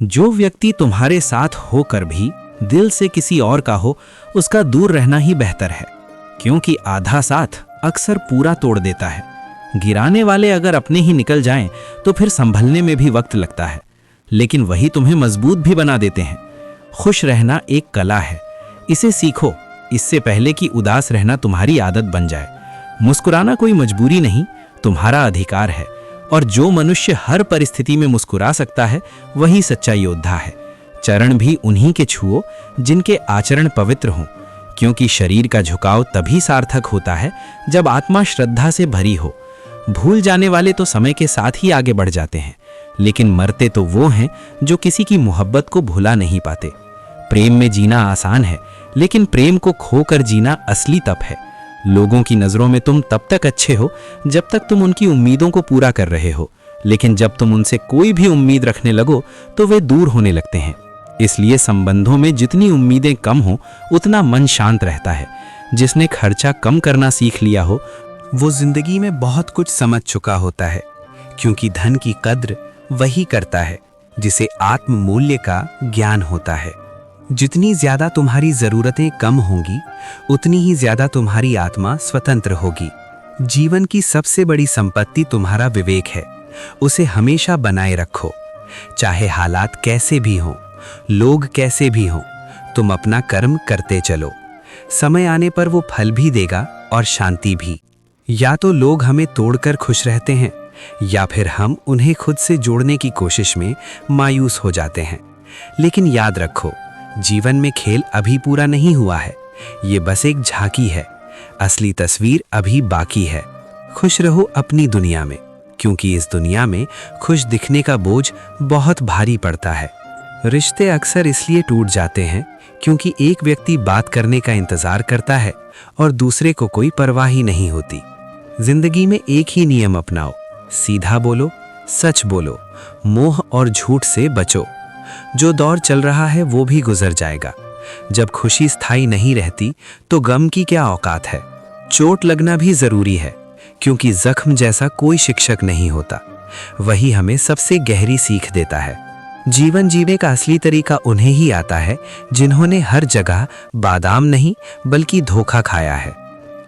जो व्यक्ति तुम्हारे साथ होकर भी दिल से किसी और का हो, उसका दूर रहना ही बेहतर है, क्योंकि आधा साथ अक्सर पूरा तोड़ देता है। गिराने वाले अगर अपने ही निकल जाएं तो फिर संभलने में भी वक्त लगता है, लेकिन वही तुम्हें मजबूत भी बना देते हैं। खुश रहना एक कला है, इसे सीखो इससे पहले कि उदास रहना तुम्हारी आदत बन जाए। मुस्कुराना कोई मजबूरी नहीं, तुम्हारा अधिकार है, और जो मनुष्य हर परिस्थिति में मुस्कुरा सकता है वही सच्चा योद्धा है। चरण भी उन्हीं के छुओ जिनके आचरण पवित्र हों, क्योंकि शरीर का झुकाव तभी सार्थक होता है जब आत्मा श्रद्धा से भरी हो। भूल जाने वाले तो समय के साथ ही आगे बढ़ जाते हैं, लेकिन मरते तो वो हैं जो किसी की मोहब्बत को भुला नहीं पाते। प्रेम में जीना आसान है, लेकिन प्रेम को खोकर जीना असली तप है। लोगों की नज़रों में तुम तब तक अच्छे हो जब तक तुम उनकी उम्मीदों को पूरा कर रहे हो, लेकिन जब तुम उनसे कोई भी उम्मीद रखने लगो तो वे दूर होने लगते हैं। इसलिए संबंधों में जितनी उम्मीदें कम हो उतना मन शांत रहता है। जिसने खर्चा कम करना सीख लिया हो वो जिंदगी में बहुत कुछ समझ चुका होता है, क्योंकि धन की कद्र वही करता है जिसे आत्म मूल्य का ज्ञान होता है। जितनी ज्यादा तुम्हारी जरूरतें कम होंगी उतनी ही ज्यादा तुम्हारी आत्मा स्वतंत्र होगी। जीवन की सबसे बड़ी संपत्ति तुम्हारा विवेक है, उसे हमेशा बनाए रखो। चाहे हालात कैसे भी हों, लोग कैसे भी हों, तुम अपना कर्म करते चलो। समय आने पर वो फल भी देगा और शांति भी। या तो लोग हमें तोड़कर खुश रहते हैं, या फिर हम उन्हें खुद से जोड़ने की कोशिश में मायूस हो जाते हैं। लेकिन याद रखो, जीवन में खेल अभी पूरा नहीं हुआ है, ये बस एक झांकी है। असली तस्वीर अभी बाकी है। खुश रहो अपनी दुनिया में, क्योंकि इस दुनिया में खुश दिखने का बोझ बहुत भारी पड़ता है। रिश्ते अक्सर इसलिए टूट जाते हैं क्योंकि एक व्यक्ति बात करने का इंतजार करता है और दूसरे को कोई परवाह ही नहीं होती। जिंदगी में एक ही नियम अपनाओ, सीधा बोलो, सच बोलो, मोह और झूठ से बचो। जो दौर चल रहा है वो भी गुजर जाएगा। जब खुशी स्थायी नहीं रहती तो गम की क्या औकात है। चोट लगना भी जरूरी है, क्योंकि जख्म जैसा कोई शिक्षक नहीं होता, वही हमें सबसे गहरी सीख देता है। जीवन जीने का असली तरीका उन्हें ही आता है जिन्होंने हर जगह बादाम नहीं बल्कि धोखा खाया है।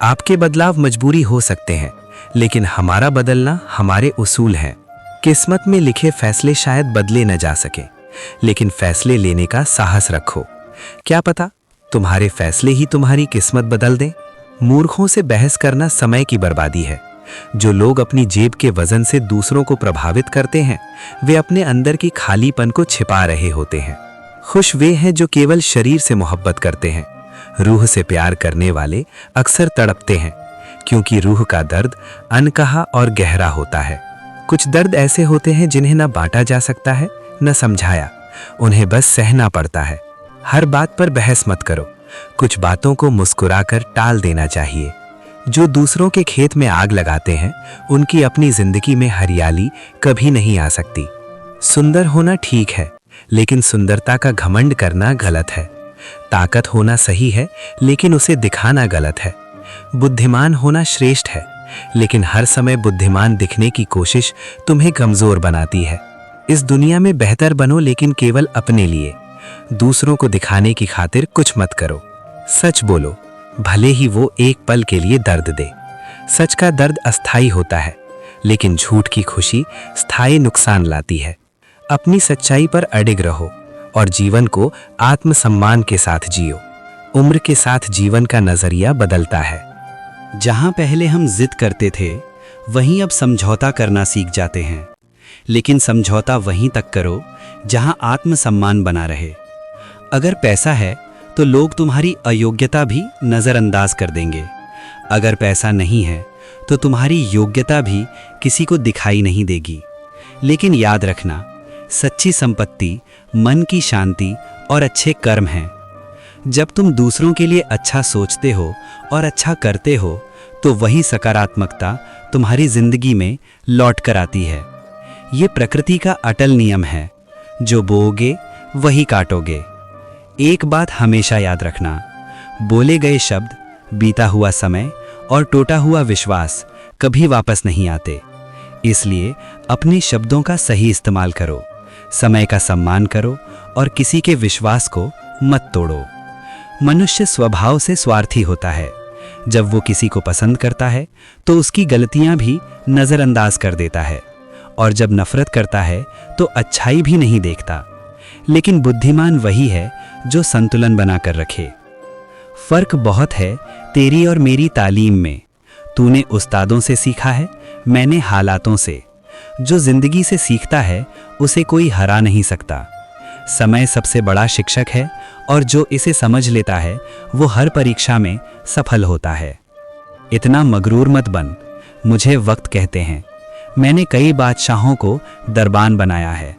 आपके बदलाव मजबूरी हो सकते हैं, लेकिन हमारा बदलना हमारे उसूल हैं। किस्मत में लिखे फैसले शायद बदले न जा सके, लेकिन फैसले लेने का साहस रखो। क्या पता तुम्हारे फैसले ही तुम्हारी किस्मत बदल दें। मूर्खों से बहस करना समय की बर्बादी है। जो लोग अपनी जेब के वजन से दूसरों को प्रभावित करते हैं, वे अपने अंदर की खालीपन को छिपा रहे होते हैं। खुश वे हैं जो केवल शरीर से मोहब्बत करते हैं। रूह से प्यार करने वाले अक्सर तड़पते हैं, क्योंकि रूह का दर्द अनकहा और गहरा होता है। कुछ दर्द ऐसे होते हैं जिन्हें न बांटा जा सकता है न समझाया, उन्हें बस सहना पड़ता है। हर बात पर बहस मत करो, कुछ बातों को मुस्कुराकर टाल देना चाहिए। जो दूसरों के खेत में आग लगाते हैं, उनकी अपनी जिंदगी में हरियाली कभी नहीं आ सकती। सुंदर होना ठीक है, लेकिन सुंदरता का घमंड करना गलत है। ताकत होना सही है, लेकिन उसे दिखाना गलत है। बुद्धिमान होना श्रेष्ठ है, लेकिन हर समय बुद्धिमान दिखने की कोशिश तुम्हें कमजोर बनाती है। इस दुनिया में बेहतर बनो, लेकिन केवल अपने लिए। दूसरों को दिखाने की खातिर कुछ मत करो। सच बोलो, भले ही वो एक पल के लिए दर्द दे। सच का दर्द अस्थाई होता है, लेकिन झूठ की खुशी स्थायी नुकसान लाती है। अपनी सच्चाई पर अडिग रहो और जीवन को आत्मसम्मान के साथ जियो। उम्र के साथ जीवन का नजरिया बदलता है। जहां पहले हम जिद करते थे, वहीं अब समझौता करना सीख जाते हैं। लेकिन समझौता वहीं तक करो जहां आत्मसम्मान बना रहे। अगर पैसा है तो लोग तुम्हारी अयोग्यता भी नज़रअंदाज कर देंगे। अगर पैसा नहीं है तो तुम्हारी योग्यता भी किसी को दिखाई नहीं देगी। लेकिन याद रखना, सच्ची संपत्ति मन की शांति और अच्छे कर्म हैं। जब तुम दूसरों के लिए अच्छा सोचते हो और अच्छा करते हो, तो वही सकारात्मकता तुम्हारी जिंदगी में लौट कर आती है। ये प्रकृति का अटल नियम है, जो बोओगे वही काटोगे। एक बात हमेशा याद रखना, बोले गए शब्द, बीता हुआ समय और टूटा हुआ विश्वास कभी वापस नहीं आते। इसलिए अपने शब्दों का सही इस्तेमाल करो। समय का सम्मान करो और किसी के विश्वास को मत तोड़ो। मनुष्य स्वभाव से स्वार्थी होता है। जब वो किसी को पसंद करता है तो उसकी गलतियां भी नजरअंदाज कर देता है, और जब नफरत करता है तो अच्छाई भी नहीं देखता। लेकिन बुद्धिमान वही है जो संतुलन बनाकर रखे। फर्क बहुत है तेरी और मेरी तालीम में। तूने उस्तादों से सीखा है, मैंने हालातों से। जो जिंदगी से सीखता है उसे कोई हरा नहीं सकता। समय सबसे बड़ा शिक्षक है, और जो इसे समझ लेता है वो हर परीक्षा में सफल होता है। इतना मगरूर मत बन, मुझे वक्त कहते हैं। मैंने कई बादशाहों को दरबान बनाया है।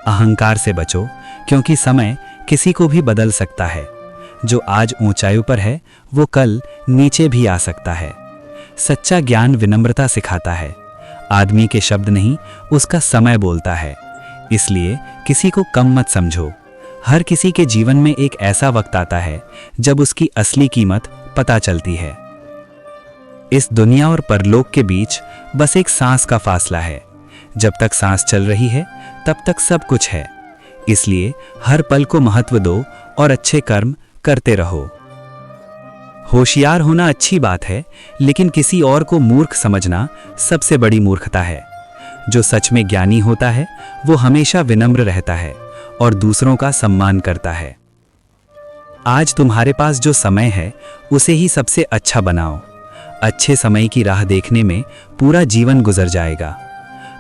अहंकार से बचो, क्योंकि समय किसी को भी बदल सकता है। जो आज ऊंचाई पर है वो कल नीचे भी आ सकता है। सच्चा ज्ञान विनम्रता सिखाता है। आदमी के शब्द नहीं, उसका समय बोलता है। इसलिए किसी को कम मत समझो। हर किसी के जीवन में एक ऐसा वक्त आता है जब उसकी असली कीमत पता चलती है। इस दुनिया और परलोक के बीच बस एक सांस का फासला है। जब तक सांस चल रही है तब तक सब कुछ है। इसलिए हर पल को महत्व दो और अच्छे कर्म करते रहो। होशियार होना अच्छी बात है, लेकिन किसी और को मूर्ख समझना सबसे बड़ी मूर्खता है। जो सच में ज्ञानी होता है वो हमेशा विनम्र रहता है और दूसरों का सम्मान करता है। आज तुम्हारे पास जो समय है उसे ही सबसे अच्छा बनाओ। अच्छे समय की राह देखने में पूरा जीवन गुजर जाएगा।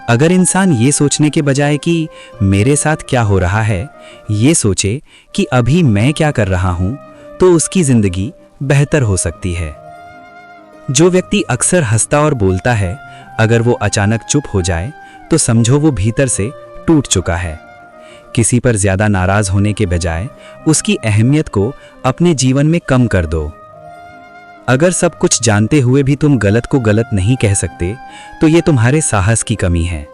अगर इंसान ये सोचने के बजाय कि मेरे साथ क्या हो रहा है, ये सोचे कि अभी मैं क्या कर रहा हूं, तो उसकी जिंदगी बेहतर हो सकती है। जो व्यक्ति अक्सर हंसता और बोलता है, अगर वो अचानक चुप हो जाए तो समझो वो भीतर से टूट चुका है। किसी पर ज्यादा नाराज होने के बजाय उसकी अहमियत को अपने जीवन में कम कर दो। अगर सब कुछ जानते हुए भी तुम गलत को गलत नहीं कह सकते, तो ये तुम्हारे साहस की कमी है।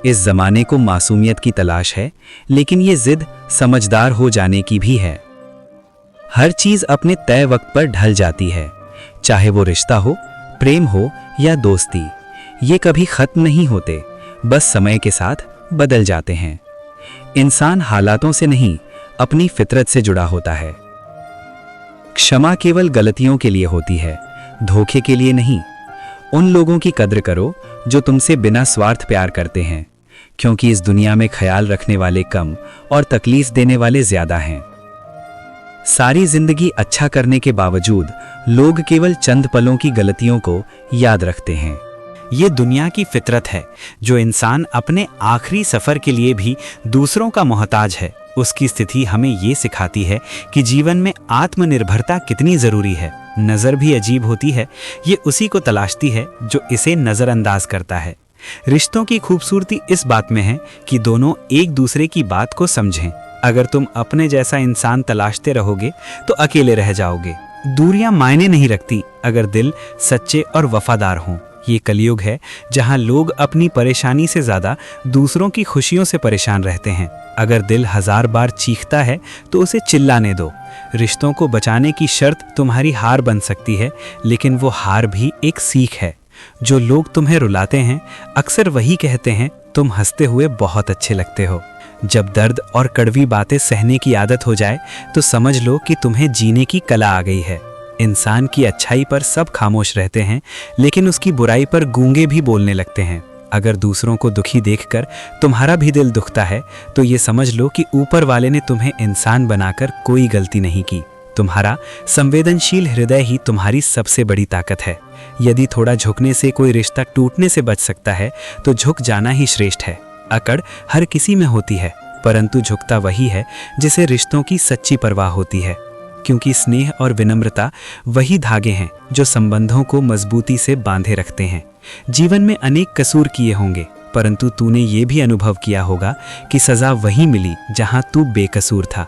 इस जमाने को मासूमियत की तलाश है, लेकिन ये जिद समझदार हो जाने की भी है। हर चीज अपने तय वक्त पर ढल जाती है, चाहे वो रिश्ता हो, प्रेम हो या दोस्ती। ये कभी खत्म नहीं होते, बस समय के साथ बदल जाते हैं। इंसान हालातों से नहीं, अपनी फितरत से जुड़ा होता है। क्षमा केवल गलतियों के लिए होती है, धोखे के लिए नहीं। उन लोगों की कद्र करो जो तुमसे बिना स्वार्थ प्यार करते हैं, क्योंकि इस दुनिया में ख्याल रखने वाले कम और तकलीफ देने वाले ज्यादा हैं। सारी जिंदगी अच्छा करने के बावजूद लोग केवल चंद पलों की गलतियों को याद रखते हैं। ये दुनिया की फितरत है। जो इंसान अपने आखिरी सफर के लिए भी दूसरों का मोहताज है, उसकी स्थिति हमें ये सिखाती है कि जीवन में आत्मनिर्भरता कितनी जरूरी है। नजर भी अजीब होती है, ये उसी को तलाशती है जो इसे नजरअंदाज करता है। रिश्तों की खूबसूरती इस बात में है कि दोनों एक दूसरे की बात को समझें। अगर तुम अपने जैसा इंसान तलाशते रहोगे तो अकेले रह जाओगे। दूरियां मायने नहीं रखती अगर दिल सच्चे और वफादार हों। ये कलयुग है जहां लोग अपनी परेशानी से ज्यादा दूसरों की खुशियों से परेशान रहते हैं। अगर दिल 1000 बार चीखता है तो उसे चिल्लाने दो। रिश्तों को बचाने की शर्त तुम्हारी हार बन सकती है, लेकिन वो हार भी एक सीख है। जो लोग तुम्हें रुलाते हैं अक्सर वही कहते हैं, तुम हंसते हुए बहुत अच्छे लगते हो। जब दर्द और कड़वी बातें सहने की आदत हो जाए तो समझ लो कि तुम्हें जीने की कला आ गई है। इंसान की अच्छाई पर सब खामोश रहते हैं, लेकिन उसकी बुराई पर गूंगे भी बोलने लगते हैं। अगर दूसरों को दुखी देखकर तुम्हारा भी दिल दुखता है तो ये समझ लो कि ऊपर वाले ने तुम्हें इंसान बनाकर कोई गलती नहीं की। तुम्हारा संवेदनशील हृदय ही तुम्हारी सबसे बड़ी ताकत है। यदि थोड़ा झुकने से कोई रिश्ता टूटने से बच सकता है तो झुक जाना ही श्रेष्ठ है। अकड़ हर किसी में होती है, परंतु झुकता वही है जिसे रिश्तों की सच्ची परवाह होती है, क्योंकि स्नेह और विनम्रता वही धागे हैं जो संबंधों को मजबूती से बांधे रखते हैं। जीवन में अनेक कसूर किए होंगे, परंतु तूने ये भी अनुभव किया होगा कि सजा वही मिली जहां तू बेकसूर था।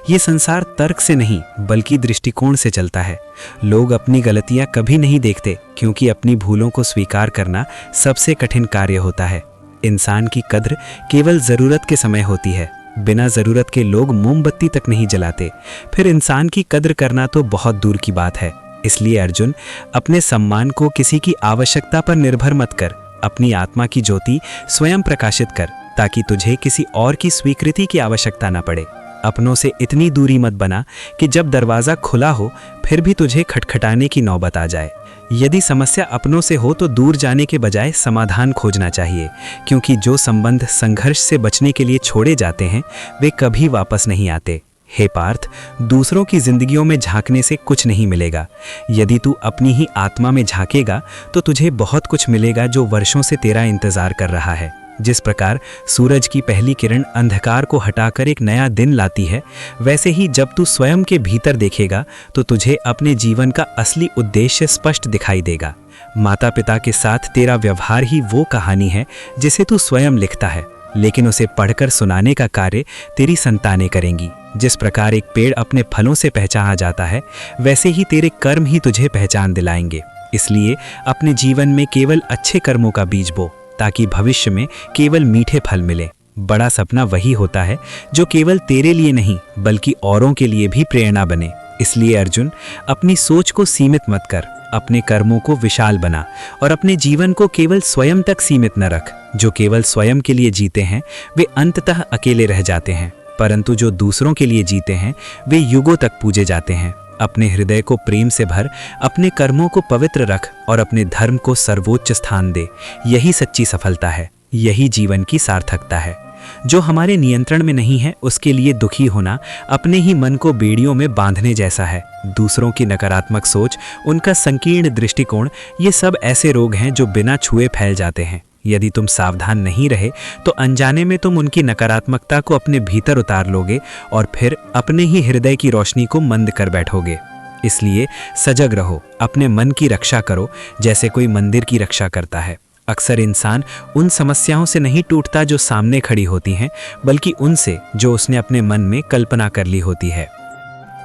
ये संसार तर्क से नहीं बल्कि दृष्टिकोण से चलता है। लोग अपनी गलतियां कभी नहीं देखते, क्योंकि अपनी भूलों को स्वीकार करना सबसे कठिन कार्य होता है। इंसान की कद्र केवल जरूरत के समय होती है। बिना जरूरत के लोग मोमबत्ती तक नहीं जलाते, फिर इंसान की कद्र करना तो बहुत दूर की बात है। इसलिए अर्जुन, अपने सम्मान को किसी की आवश्यकता पर निर्भर मत कर। अपनी आत्मा की ज्योति स्वयं प्रकाशित कर। ताकि तुझे किसी और की स्वीकृति की आवश्यकता न पड़े। अपनों से इतनी दूरी मत बना कि जब दरवाज़ा खुला हो फिर भी तुझे खटखटाने की नौबत आ जाए। यदि समस्या अपनों से हो तो दूर जाने के बजाय समाधान खोजना चाहिए, क्योंकि जो संबंध संघर्ष से बचने के लिए छोड़े जाते हैं वे कभी वापस नहीं आते। हे पार्थ, दूसरों की जिंदगियों में झांकने से कुछ नहीं मिलेगा। यदि तू अपनी ही आत्मा में झांकेगा तो तुझे बहुत कुछ मिलेगा जो वर्षों से तेरा इंतजार कर रहा है। जिस प्रकार सूरज की पहली किरण अंधकार को हटाकर एक नया दिन लाती है, वैसे ही जब तू स्वयं के भीतर देखेगा तो तुझे अपने जीवन का असली उद्देश्य स्पष्ट दिखाई देगा। माता पिता के साथ तेरा व्यवहार ही वो कहानी है जिसे तू स्वयं लिखता है, लेकिन उसे पढ़कर सुनाने का कार्य तेरी संतानें करेंगी। जिस प्रकार एक पेड़ अपने फलों से पहचाना जाता है, वैसे ही तेरे कर्म ही तुझे पहचान दिलाएंगे। इसलिए अपने जीवन में केवल अच्छे कर्मों का बीज बो, ताकि भविष्य में केवल मीठे फल मिले। बड़ा सपना वही होता है जो केवल तेरे लिए नहीं बल्कि औरों के लिए भी प्रेरणा बने। इसलिए अर्जुन, अपनी सोच को सीमित मत कर, अपने कर्मों को विशाल बना और अपने जीवन को केवल स्वयं तक सीमित न रख। जो केवल स्वयं के लिए जीते हैं वे अंततः अकेले रह जाते हैं, परंतु जो दूसरों के लिए जीते हैं वे युगों तक पूजे जाते हैं। अपने हृदय को प्रेम से भर, अपने कर्मों को पवित्र रख और अपने धर्म को सर्वोच्च स्थान दे। यही सच्ची सफलता है, यही जीवन की सार्थकता है। जो हमारे नियंत्रण में नहीं है उसके लिए दुखी होना अपने ही मन को बेड़ियों में बांधने जैसा है। दूसरों की नकारात्मक सोच, उनका संकीर्ण दृष्टिकोण, ये सब ऐसे रोग हैं जो बिना छुए फैल जाते हैं। यदि तुम सावधान नहीं रहे तो अनजाने में तुम उनकी नकारात्मकता को अपने भीतर उतार लोगे और फिर अपने ही हृदय की रोशनी को मंद कर बैठोगे। इसलिए सजग रहो, अपने मन की रक्षा करो जैसे कोई मंदिर की रक्षा करता है। अक्सर इंसान उन समस्याओं से नहीं टूटता जो सामने खड़ी होती हैं, बल्कि उनसे जो उसने अपने मन में कल्पना कर ली होती है।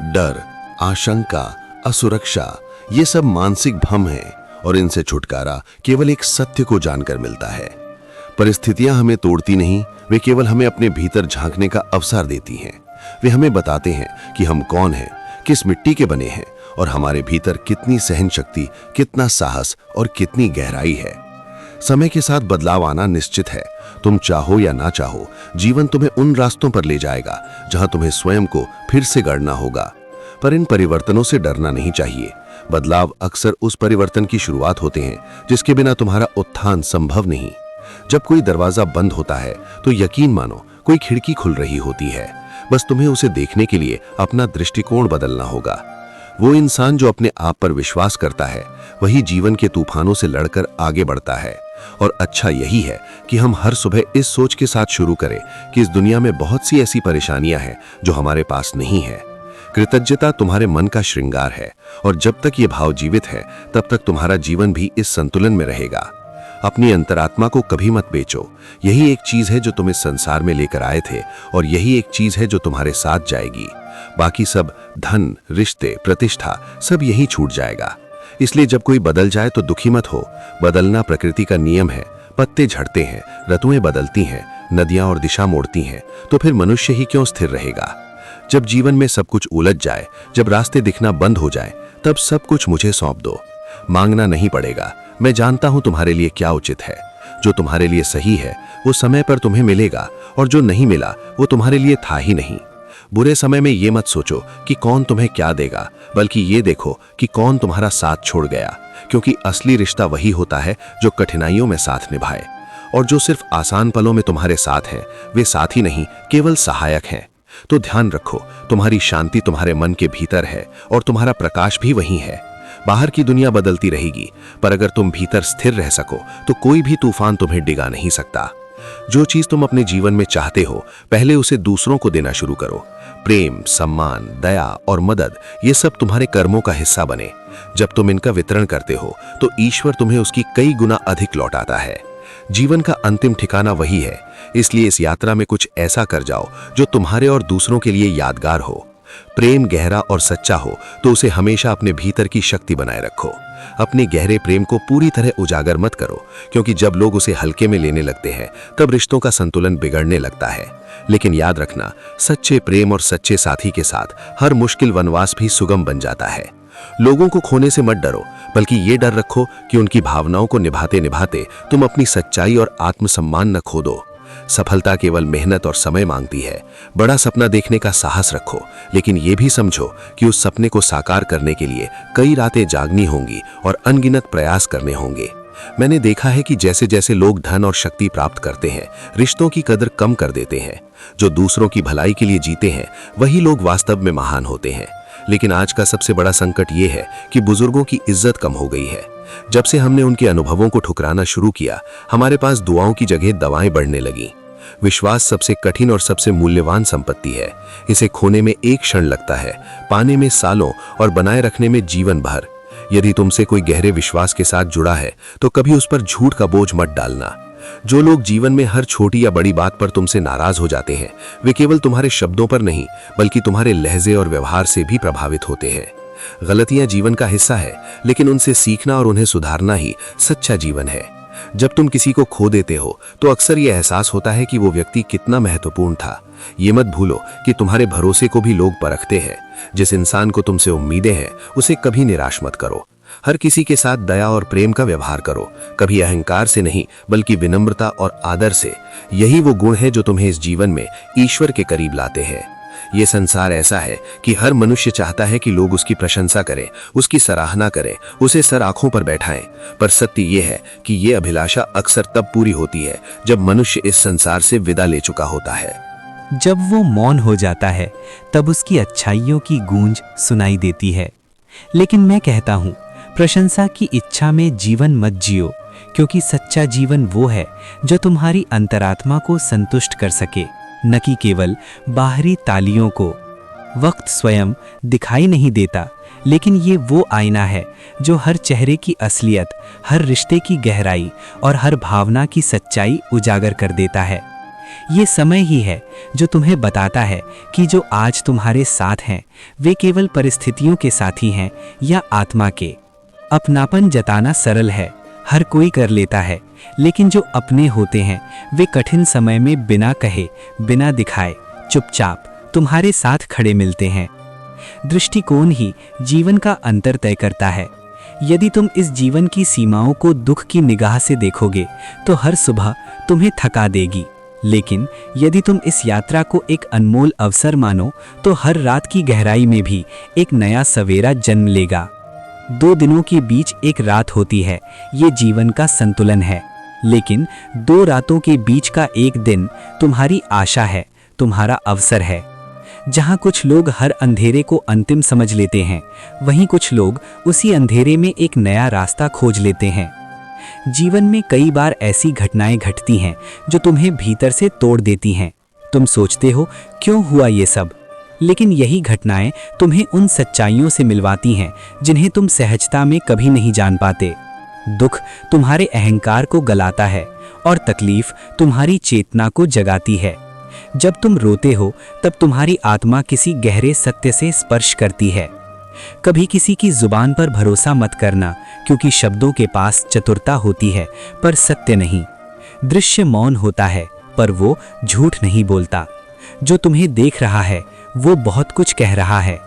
डर, आशंका, असुरक्षा, ये सब मानसिक भ्रम हैं और इनसे छुटकारा केवल एक सत्य को जानकर मिलता है। परिस्थितियां हमें तोड़ती नहीं, वे केवल हमें अपने भीतर झांकने का अवसर देती हैं। वे हमें बताते हैं कि हम कौन हैं, किस मिट्टी के बने हैं और हमारे भीतर कितनी सहन शक्ति, कितना साहस और कितनी गहराई है। समय के साथ बदलाव आना निश्चित है। तुम चाहो या ना चाहो, जीवन तुम्हें उन रास्तों पर ले जाएगा जहां तुम्हें स्वयं को फिर से गढ़ना होगा। पर इन परिवर्तनों से डरना नहीं चाहिए। बदलाव अक्सर उस परिवर्तन की शुरुआत होते हैं जिसके बिना तुम्हारा उत्थान संभव नहीं। जब कोई दरवाजा बंद होता है तो यकीन मानो कोई खिड़की खुल रही होती है। बस तुम्हें उसे देखने के लिए अपना दृष्टिकोण बदलना होगा। वो इंसान जो अपने आप पर विश्वास करता है वही जीवन के तूफानों से लड़कर आगे बढ़ता है। और अच्छा यही है कि हम हर सुबह इस सोच के साथ शुरू करें कि इस दुनिया में बहुत सी ऐसी परेशानियां हैं जो हमारे पास नहीं है। कृतज्ञता तुम्हारे मन का श्रृंगार है और जब तक ये भाव जीवित है तब तक तुम्हारा जीवन भी इस संतुलन में रहेगा। अपनी अंतरात्मा को कभी मत बेचो। यही एक चीज है जो तुम इस संसार में लेकर आए थे और यही एक चीज है जो तुम्हारे साथ जाएगी। बाकी सब धन, रिश्ते, प्रतिष्ठा सब यही छूट जाएगा। इसलिए जब कोई बदल जाए तो दुखी मत हो। बदलना प्रकृति का नियम है। पत्ते झड़ते हैं, ऋतुएं बदलती हैं, नदियां और दिशा मोड़ती हैं, तो फिर मनुष्य ही क्यों स्थिर रहेगा। जब जीवन में सब कुछ उलझ जाए, जब रास्ते दिखना बंद हो जाए, तब सब कुछ मुझे सौंप दो। मांगना नहीं पड़ेगा। मैं जानता हूं तुम्हारे लिए क्या उचित है। जो तुम्हारे लिए सही है वो समय पर तुम्हें मिलेगा और जो नहीं मिला वो तुम्हारे लिए था ही नहीं। बुरे समय में ये मत सोचो कि कौन तुम्हें क्या देगा, बल्कि ये देखो कि कौन तुम्हारा साथ छोड़ गया, क्योंकि असली रिश्ता वही होता है जो कठिनाइयों में साथ निभाए। और जो सिर्फ आसान पलों में तुम्हारे साथ हैं वे साथी नहीं, केवल सहायक हैं। तो ध्यान रखो, तुम्हारी शांति तुम्हारे मन के भीतर है और तुम्हारा प्रकाश भी वही है। बाहर की दुनिया बदलती रहेगी, पर अगर तुम भीतर स्थिर रह सको तो कोई भी तूफान तुम्हें डिगा नहीं सकता। जो चीज तुम अपने जीवन में चाहते हो पहले उसे दूसरों को देना शुरू करो। प्रेम, सम्मान, दया और मदद ये सब तुम्हारे कर्मों का हिस्सा बने। जब तुम इनका वितरण करते हो तो ईश्वर तुम्हें उसकी कई गुना अधिक लौटाता है। जीवन का अंतिम ठिकाना वही है, इसलिए इस यात्रा में कुछ ऐसा कर जाओ जो तुम्हारे और दूसरों के लिए यादगार हो। प्रेम गहरा और सच्चा हो तो उसे हमेशा अपने भीतर की शक्ति बनाए रखो। अपने गहरे प्रेम को पूरी तरह उजागर मत करो, क्योंकि जब लोग उसे हल्के में लेने लगते हैं तब रिश्तों का संतुलन बिगड़ने लगता है। लेकिन याद रखना, सच्चे प्रेम और सच्चे साथी के साथ हर मुश्किल वनवास भी सुगम बन जाता है। लोगों को खोने से मत डरो, बल्कि ये डर रखो कि उनकी भावनाओं को निभाते निभाते तुम अपनी सच्चाई और आत्मसम्मान न खो दो। सफलता केवल मेहनत और समय मांगती है। बड़ा सपना देखने का साहस रखो, लेकिन ये भी समझो कि उस सपने को साकार करने के लिए कई रातें जागनी होंगी और अनगिनत प्रयास करने होंगे। मैंने देखा है कि जैसे जैसे लोग धन और शक्ति प्राप्त करते हैं, रिश्तों की कदर कम कर देते हैं। जो दूसरों की भलाई के लिए जीते हैं, वही लोग वास्तव में महान होते हैं। लेकिन आज का सबसे बड़ा संकट ये है कि बुजुर्गों की इज्जत कम हो गई है। जब से हमने उनके अनुभवों को ठुकराना शुरू किया, हमारे पास दुआओं की जगह दवाएं बढ़ने लगी। विश्वास सबसे कठिन और सबसे मूल्यवान संपत्ति है। इसे खोने में एक क्षण लगता है, पाने में सालों और बनाए रखने में जीवन भर। यदि तुमसे कोई गहरे विश्वास के साथ जुड़ा है, तो कभी उस पर झूठ का बोझ मत डालना। जो लोग जीवन में हर छोटी या बड़ी बात पर तुमसे नाराज हो जाते हैं, वे केवल तुम्हारे शब्दों पर नहीं, बल्कि तुम्हारे लहजे और व्यवहार से भी प्रभावित होते हैं। गलतियां जीवन का हिस्सा है, लेकिन उनसे सीखना और उन्हें सुधारना ही सच्चा जीवन है। जब तुम किसी को खो देते हो, तो अक्सर यह एहसास होता है कि वो व्यक्ति कितना महत्वपूर्ण था। ये मत भूलो कि तुम्हारे भरोसे को भी लोग परखते हैं। जिस इंसान को तुमसे उम्मीदें हैं, उसे कभी निराश मत करो। हर किसी के साथ दया और प्रेम का व्यवहार करो, कभी अहंकार से नहीं, बल्कि विनम्रता और आदर से। यही वो गुण है जो तुम्हें इस जीवन में ईश्वर के करीब लाते हैं। ये संसार ऐसा है कि हर मनुष्य चाहता है कि लोग उसकी प्रशंसा करें, उसकी सराहना करें, उसे सर आंखों पर बैठाएं। पर सत्य ये है कि ये अभिलाषा अक्सर तब पूरी होती है जब मनुष्य इस संसार से विदा ले चुका होता है। जब वो मौन हो जाता है, तब उसकी अच्छाइयों की गूंज सुनाई देती है। लेकिन मैं कहता हूँ, प्रशंसा की इच्छा में जीवन मत जियो, क्योंकि सच्चा जीवन वो है जो तुम्हारी अंतरात्मा को संतुष्ट कर सके, न कि केवल बाहरी तालियों को। वक्त स्वयं दिखाई नहीं देता, लेकिन ये वो आईना है जो हर चेहरे की असलियत, हर रिश्ते की गहराई और हर भावना की सच्चाई उजागर कर देता है। ये समय ही है जो तुम्हें बताता है कि जो आज तुम्हारे साथ हैं, वे केवल परिस्थितियों के साथी हैं या आत्मा के। अपनापन जताना सरल है, हर कोई कर लेता है, लेकिन जो अपने होते हैं, वे कठिन समय में बिना कहे, बिना दिखाए, चुपचाप तुम्हारे साथ खड़े मिलते हैं। दृष्टिकोण ही जीवन का अंतर तय करता है। यदि तुम इस जीवन की सीमाओं को दुख की निगाह से देखोगे, तो हर सुबह तुम्हें थका देगी। लेकिन यदि तुम इस यात्रा को एक अनमोल अवसर मानो, तो हर रात की गहराई में भी एक नया सवेरा जन्म लेगा। 2 दिनों के बीच एक रात होती है, ये जीवन का संतुलन है। लेकिन 2 रातों के बीच का एक दिन तुम्हारी आशा है, तुम्हारा अवसर है। जहाँ कुछ लोग हर अंधेरे को अंतिम समझ लेते हैं, वहीं कुछ लोग उसी अंधेरे में एक नया रास्ता खोज लेते हैं। जीवन में कई बार ऐसी घटनाएं घटती हैं जो तुम्हें भीतर से तोड़ देती हैं। तुम सोचते हो, क्यों हुआ ये सब? लेकिन यही घटनाएं तुम्हें उन सच्चाइयों से मिलवाती हैं जिन्हें तुम सहजता में कभी नहीं जान पाते। दुख तुम्हारे अहंकार को गलाता है और तकलीफ तुम्हारी चेतना को जगाती है। जब तुम रोते हो, तब तुम्हारी आत्मा किसी गहरे सत्य से स्पर्श करती है। कभी किसी की जुबान पर भरोसा मत करना, क्योंकि शब्दों के पास चतुरता होती है पर सत्य नहीं। दृश्य मौन होता है, पर वो झूठ नहीं बोलता। जो तुम्हें देख रहा है, वो बहुत कुछ कह रहा है।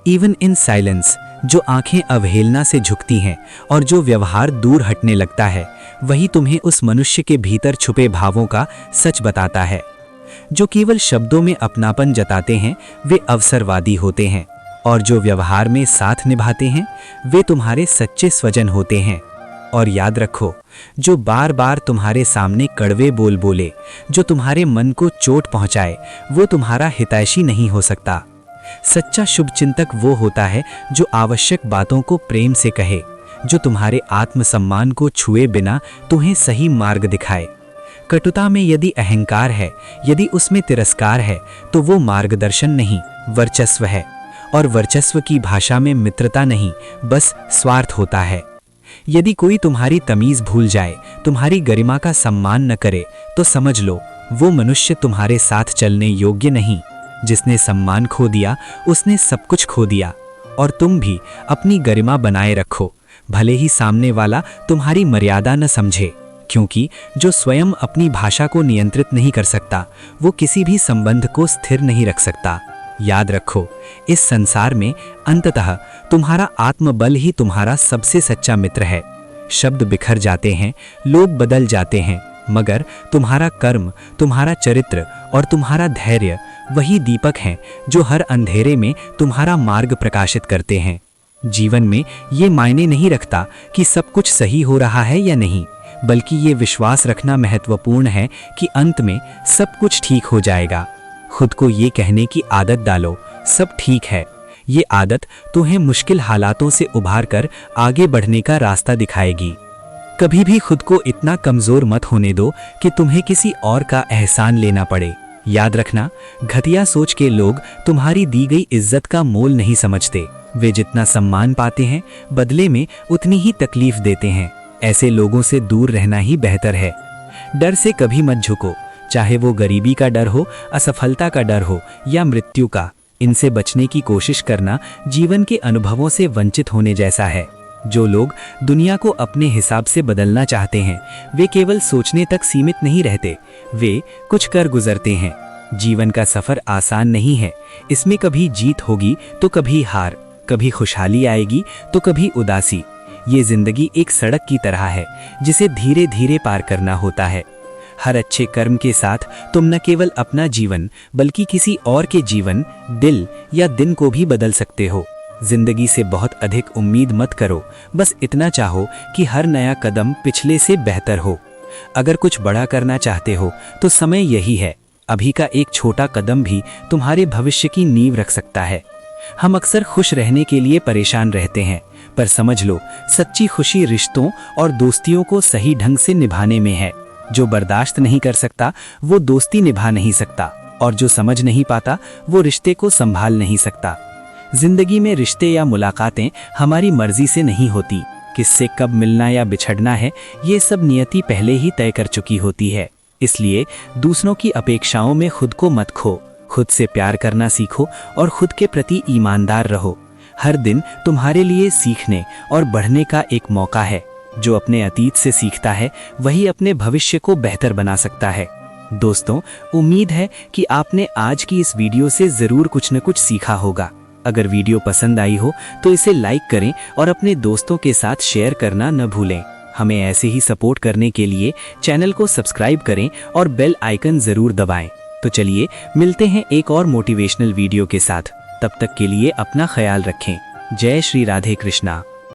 इवन इन साइलेंस, जो आंखें अवहेलना से झुकती हैं और जो व्यवहार दूर हटने लगता है, वही तुम्हें उस मनुष्य के भीतर छुपे भावों का सच बताता है। जो केवल शब्दों में अपनापन जताते हैं, वे अवसरवादी होते हैं, और जो व्यवहार में साथ निभाते हैं, वे तुम्हारे सच्चे स्वजन होते हैं। और याद रखो, जो बार बार तुम्हारे सामने कड़वे बोल बोले, जो तुम्हारे मन को चोट पहुंचाए, वो तुम्हारा हितैषी नहीं हो सकता। सच्चा शुभचिंतक वो होता है जो आवश्यक बातों को प्रेम से कहे, जो तुम्हारे आत्मसम्मान को छुए बिना तुम्हें सही मार्ग दिखाए। कटुता में यदि अहंकार है, यदि उसमें तिरस्कार है, तो वो मार्गदर्शन नहीं, वर्चस्व है। और वर्चस्व की भाषा में मित्रता नहीं, बस स्वार्थ होता है। यदि कोई तुम्हारी तमीज भूल जाए, तुम्हारी गरिमा का सम्मान न करे, तो समझ लो वो मनुष्य तुम्हारे साथ चलने योग्य नहीं। जिसने सम्मान खो दिया, उसने सब कुछ खो दिया। और तुम भी अपनी गरिमा बनाए रखो, भले ही सामने वाला तुम्हारी मर्यादा न समझे, क्योंकि जो स्वयं अपनी भाषा को नियंत्रित नहीं कर सकता, वो किसी भी संबंध को स्थिर नहीं रख सकता। याद रखो, इस संसार में अंततः तुम्हारा आत्मबल ही तुम्हारा सबसे सच्चा मित्र है। शब्द बिखर जाते हैं, लोग बदल जाते हैं, मगर तुम्हारा कर्म, तुम्हारा चरित्र और तुम्हारा धैर्य वही दीपक हैं जो हर अंधेरे में तुम्हारा मार्ग प्रकाशित करते हैं। जीवन में ये मायने नहीं रखता कि सब कुछ सही हो रहा है या नहीं, बल्कि ये विश्वास रखना महत्वपूर्ण है कि अंत में सब कुछ ठीक हो जाएगा। खुद को ये कहने की आदत डालो, सब ठीक है। ये आदत तुम्हें मुश्किल हालातों से उभार कर आगे बढ़ने का रास्ता दिखाएगी। कभी भी खुद को इतना कमजोर मत होने दो कि तुम्हें किसी और का एहसान लेना पड़े। याद रखना, घटिया सोच के लोग तुम्हारी दी गई इज्जत का मोल नहीं समझते। वे जितना सम्मान पाते हैं, बदले में उतनी ही तकलीफ देते हैं। ऐसे लोगों से दूर रहना ही बेहतर है। डर से कभी मत झुको, चाहे वो गरीबी का डर हो, असफलता का डर हो या मृत्यु का। इनसे बचने की कोशिश करना जीवन के अनुभवों से वंचित होने जैसा है। जो लोग दुनिया को अपने हिसाब से बदलना चाहते हैं, वे केवल सोचने तक सीमित नहीं रहते, वे कुछ कर गुजरते हैं। जीवन का सफर आसान नहीं है। इसमें कभी जीत होगी तो कभी हार, कभी खुशहाली आएगी तो कभी उदासी। ये जिंदगी एक सड़क की तरह है जिसे धीरे धीरे पार करना होता है। हर अच्छे कर्म के साथ तुम न केवल अपना जीवन बल्कि किसी और के जीवन, दिल या दिन को भी बदल सकते हो। जिंदगी से बहुत अधिक उम्मीद मत करो, बस इतना चाहो कि हर नया कदम पिछले से बेहतर हो। अगर कुछ बड़ा करना चाहते हो तो समय यही है। अभी का एक छोटा कदम भी तुम्हारे भविष्य की नींव रख सकता है। हम अक्सर खुश रहने के लिए परेशान रहते हैं, पर समझ लो, सच्ची खुशी रिश्तों और दोस्तियों को सही ढंग से निभाने में है। जो बर्दाश्त नहीं कर सकता वो दोस्ती निभा नहीं सकता, और जो समझ नहीं पाता वो रिश्ते को संभाल नहीं सकता। जिंदगी में रिश्ते या मुलाकातें हमारी मर्जी से नहीं होती। किससे कब मिलना या बिछड़ना है, ये सब नियति पहले ही तय कर चुकी होती है। इसलिए दूसरों की अपेक्षाओं में खुद को मत खो। खुद से प्यार करना सीखो और खुद के प्रति ईमानदार रहो। हर दिन तुम्हारे लिए सीखने और बढ़ने का एक मौका है। जो अपने अतीत से सीखता है वही अपने भविष्य को बेहतर बना सकता है। दोस्तों, उम्मीद है कि आपने आज की इस वीडियो से जरूर कुछ न कुछ सीखा होगा। अगर वीडियो पसंद आई हो तो इसे लाइक करें और अपने दोस्तों के साथ शेयर करना न भूलें। हमें ऐसे ही सपोर्ट करने के लिए चैनल को सब्सक्राइब करें और बेल आइकन जरूर दबाएं। तो चलिए मिलते हैं एक और मोटिवेशनल वीडियो के साथ। तब तक के लिए अपना ख्याल रखें। जय श्री राधे कृष्णा।